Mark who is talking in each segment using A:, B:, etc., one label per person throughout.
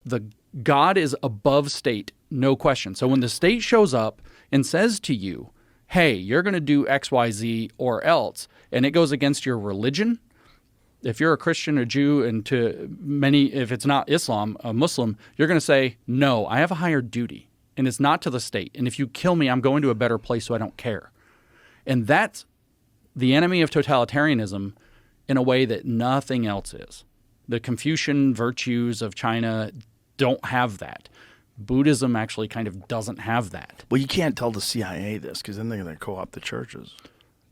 A: the God is above state, no question. So when the state shows up and says to you, hey, you're going to do X, Y, Z or else, and it goes against your religion, if you're a Christian, a Jew, and to many, if it's not Islam, a Muslim, you're going to say, no, I have a higher duty, and it's not to the state. And if you kill me, I'm going to a better place, so I don't care. And that's the enemy of totalitarianism in a way that nothing else is. The Confucian virtues of China don't have that. Buddhism actually kind of doesn't have that.
B: Well, you can't tell the CIA this because then they're going to co-opt the churches.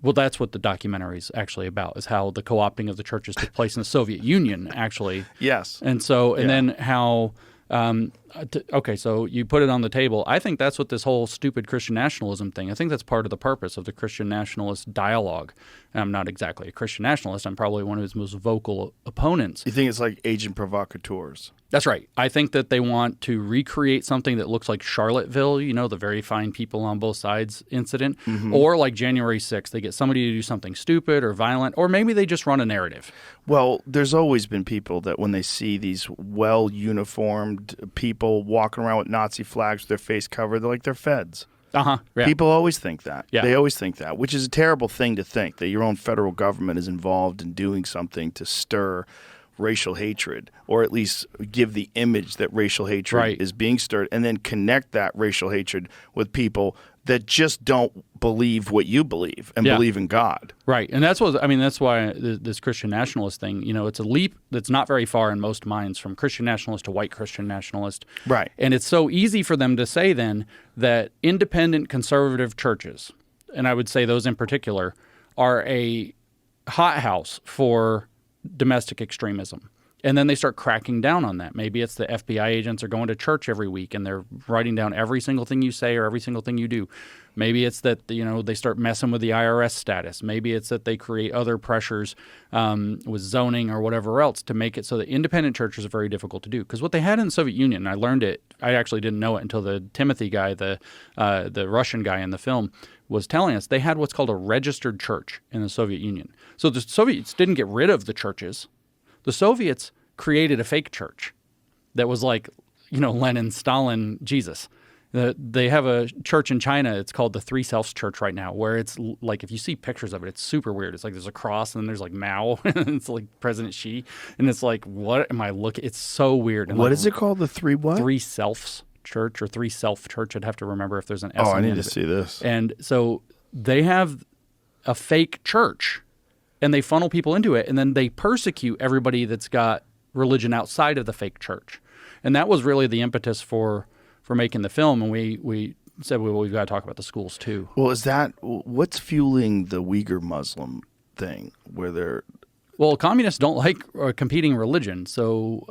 A: Well, that's what the documentary is actually about, is how the co-opting of the churches took place in the Soviet Union, actually.
B: Yes.
A: And so, and then how, okay, so you put it on the table. I think that's what this whole stupid Christian nationalism thing, I think that's part of the purpose of the Christian nationalist dialogue. And I'm not exactly a Christian nationalist. I'm probably one of his most vocal opponents.
B: You think it's like Agent Provocateurs?
A: That's right. I think that they want to recreate something that looks like Charlottesville, you know, the very fine people on both sides incident, or like January 6th. They get somebody to do something stupid or violent, or maybe they just run a narrative.
B: Well, there's always been people that when they see these well-uniformed people walking around with Nazi flags with their face covered, they're like they're feds.
A: Yeah.
B: People always think that.
A: Yeah.
B: They always think that, which is a terrible thing to think, that your own federal government is involved in doing something to stir racial hatred, or at least give the image that racial hatred is being stirred, and then connect that racial hatred with people that just don't believe what you believe and believe in God.
A: Right. And that's what, I mean, that's why this Christian nationalist thing, you know, it's a leap that's not very far in most minds from Christian nationalist to white Christian nationalist.
B: Right.
A: And it's so easy for them to say then that independent conservative churches, and I would say those in particular, are a hothouse for domestic extremism. And then they start cracking down on that. Maybe it's the FBI agents are going to church every week and they're writing down every single thing you say or every single thing you do. Maybe it's that, you know, they start messing with the IRS status. Maybe it's that they create other pressures with zoning or whatever else to make it so that independent churches are very difficult to do. Because what they had in the Soviet Union, and I learned it, I actually didn't know it until the Timothy guy, the Russian guy in the film, was telling us, they had what's called a registered church in the Soviet Union. So the Soviets didn't get rid of the churches. The Soviets created a fake church that was like, you know, Lenin, Stalin, Jesus. They have a church in China. It's called the Three Selves Church right now, where it's like, if you see pictures of it, it's super weird. It's like there's a cross and then there's like Mao and it's like President Xi. And it's like, what am I looking? It's so weird. And
B: what
A: like,
B: is it called? The three what?
A: Three Selves Church or Three Self Church. I'd have to remember if there's an S.
B: Oh, I need to see this.
A: And so they have a fake church and they funnel people into it, and then they persecute everybody that's got religion outside of the fake church. And that was really the impetus for making the film. And we said, well, we've got to talk about the schools too.
B: Well, what's fueling the Uyghur Muslim thing where they're...
A: Well, communists don't like competing religion, so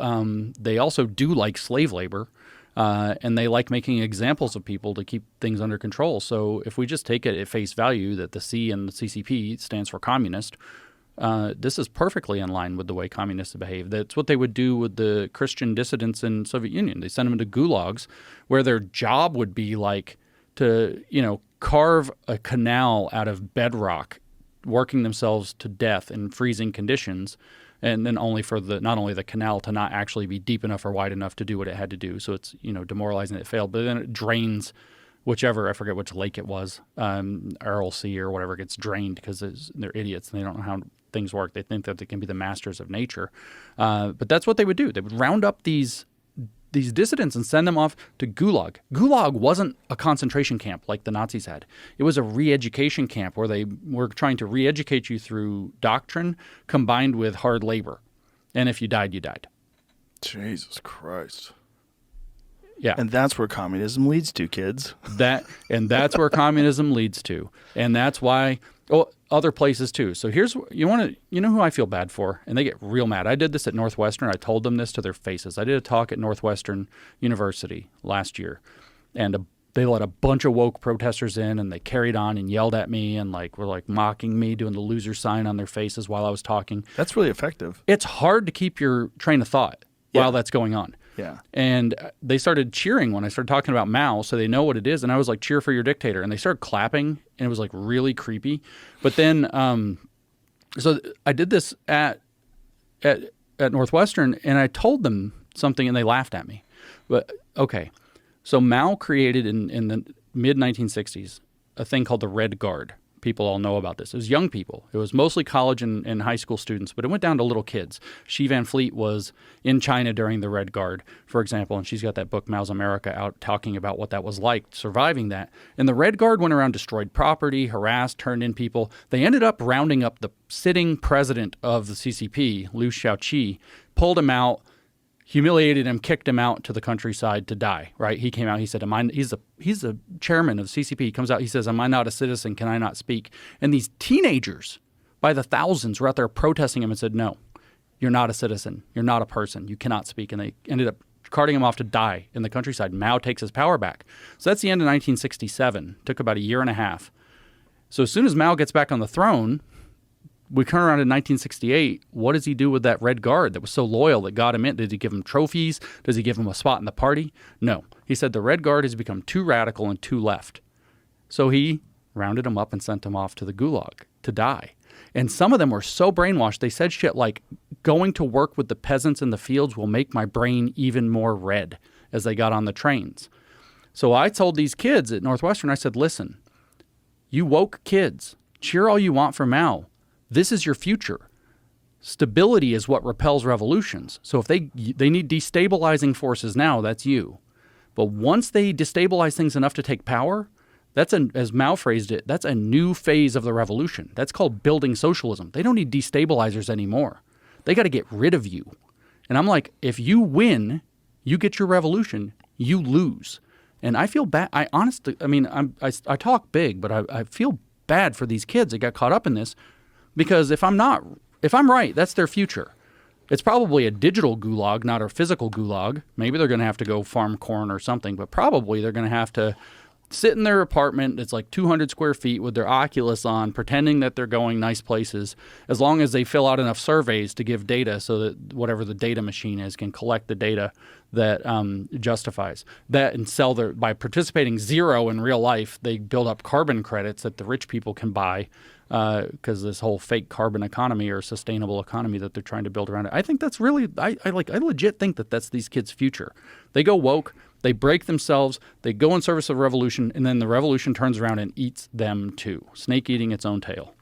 A: they also do like slave labor, and they like making examples of people to keep things under control. So if we just take it at face value that the C in the CCP stands for communist, this is perfectly in line with the way communists behave. That's what they would do with the Christian dissidents in Soviet Union. They send them into gulags where their job would be like to, you know, carve a canal out of bedrock, working themselves to death in freezing conditions, and then not only the canal to not actually be deep enough or wide enough to do what it had to do. So it's, you know, demoralizing that it failed, but then it drains whichever, I forget which lake it was, Aral Sea or whatever, gets drained because they're idiots and they don't know how things work. They think that they can be the masters of nature. But that's what they would do. They would round up these dissidents and send them off to Gulag. Gulag wasn't a concentration camp like the Nazis had. It was a re-education camp where they were trying to re-educate you through doctrine combined with hard labor. And if you died, you died.
B: Jesus Christ.
A: Yeah.
B: And that's where communism leads to, kids.
A: That's where communism leads to. And that's why other places too. So you know who I feel bad for, and they get real mad. I did this at Northwestern. I told them this to their faces. I did a talk at Northwestern University last year, and they let a bunch of woke protesters in, and they carried on and yelled at me and were mocking me, doing the loser sign on their faces while I was talking.
B: That's really effective.
A: It's hard to keep your train of thought while that's going on.
B: Yeah.
A: And they started cheering when I started talking about Mao, so they know what it is. And I was like, cheer for your dictator. And they started clapping, and it was really creepy. But then, so I did this at Northwestern, and I told them something, and they laughed at me. But okay, so Mao created in the mid-1960s a thing called the Red Guard. People all know about this. It was young people. It was mostly college and high school students, but it went down to little kids. Xi Van Fleet was in China during the Red Guard, for example, and she's got that book, Mao's America, out talking about what that was like, surviving that. And the Red Guard went around, destroyed property, harassed, turned in people. They ended up rounding up the sitting president of the CCP, Liu Shaoqi, pulled him out, humiliated him, kicked him out to the countryside to die, right? He came out, he said, he's a chairman of CCP. He comes out, he says, am I not a citizen? Can I not speak? And these teenagers by the thousands were out there protesting him and said, no, you're not a citizen. You're not a person. You cannot speak. And they ended up carting him off to die in the countryside. Mao takes his power back. So that's the end of 1967. Took about a year and a half. So as soon as Mao gets back on the throne, we turn around in 1968. What does he do with that Red Guard that was so loyal that got him in? Did he give him trophies? Does he give him a spot in the party? No. He said the Red Guard has become too radical and too left. So he rounded them up and sent them off to the gulag to die. And some of them were so brainwashed, they said shit like, going to work with the peasants in the fields will make my brain even more red, as they got on the trains. So I told these kids at Northwestern, I said, listen, you woke kids, cheer all you want for Mao. This is your future. Stability is what repels revolutions. So if they need destabilizing forces now, that's you. But once they destabilize things enough to take power, that's, as Mao phrased it, that's a new phase of the revolution. That's called building socialism. They don't need destabilizers anymore. They got to get rid of you. And I'm like, if you win, you get your revolution, you lose. And I feel bad. I honestly, I mean, I talk big, but I feel bad for these kids that got caught up in this. Because if I'm right, that's their future. It's probably a digital gulag, not a physical gulag. Maybe they're going to have to go farm corn or something, but probably they're going to have to sit in their apartment that's like 200 square feet with their Oculus on, pretending that they're going nice places, as long as they fill out enough surveys to give data so that whatever the data machine is can collect the data that justifies that and sell by participating zero in real life, they build up carbon credits that the rich people can buy. Because this whole fake carbon economy or sustainable economy that they're trying to build around it. I think that's really, I legit think that that's these kids' future. They go woke, they break themselves, they go in service of revolution, and then the revolution turns around and eats them too. Snake eating its own tail.